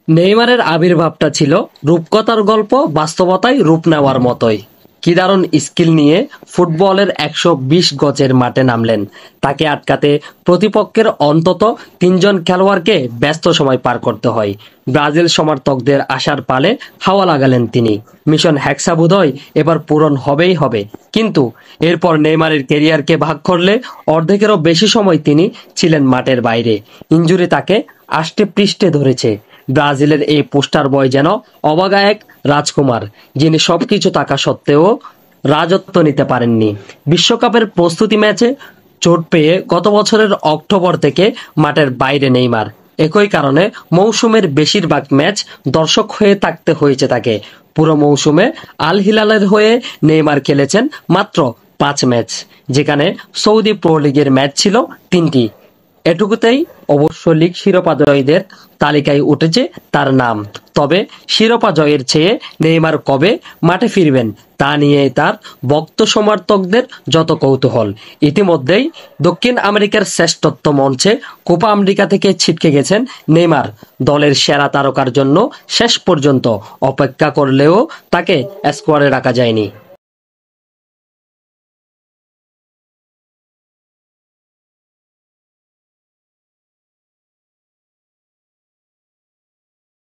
নেইমারের আবির্ভাবটা ছিল রূপকথার গল্প বাস্তবতায় রূপ নেওয়ার মতোই। কি দারুণ স্কিল নিয়ে ফুটবলের ১২০ গজের মাঠে নামলেন। তাকে আটকাতে প্রতিপক্ষের অন্তত ৩ জন খেলোয়াড়কে ব্যস্ত সময় পার করতে হয়। ব্রাজিল সমর্থকদের আশার পালে হাওয়া লাগালেন তিনি। মিশন হ্যাক্সাবোধই এবার পূরণ হবেই হবে। কিন্তু এরপর নেইমারের কেরিয়ারকে ভাগ করলে অর্ধেকেরও বেশি সময় তিনি ছিলেন মাঠের বাইরে। ইনজুরি তাকে আষ্টে পৃষ্ঠে ধরেছে। ব্রাজিলের এই পোস্টার বয় যেন অবাগা এক রাজকুমার, যিনি সবকিছু থাকা সত্ত্বেও রাজত্ব নিতে পারেননি। বিশ্বকাপের প্রস্তুতি ম্যাচে চোট পেয়ে গত বছরের অক্টোবর থেকে মাঠের বাইরে নেইমার। একই কারণে মৌসুমের বেশিরভাগ ম্যাচ দর্শক হয়ে থাকতে হয়েছে তাকে। পুরো মৌসুমে আল হিলালের হয়ে নেইমার খেলেছেন মাত্র 5 ম্যাচ, যেখানে সৌদি প্রো লিগের ম্যাচ ছিল 3টি। এটুকুতেই অবশ্য লিগ শিরোপা জয়ীদের তালিকায় উঠেছে তার নাম। তবে শিরোপা জয়ের চেয়ে নেইমার কবে মাঠে ফিরবেন তা নিয়ে তার ভক্ত সমর্থকদের যত কৌতূহল। ইতিমধ্যেই দক্ষিণ আমেরিকার শ্রেষ্ঠত্ব মঞ্চে কোপা আমেরিকা থেকে ছিটকে গেছেন নেইমার। দলের সেরা তারকার জন্য শেষ পর্যন্ত অপেক্ষা করলেও তাকে স্কোয়াডে রাখা যায়নি।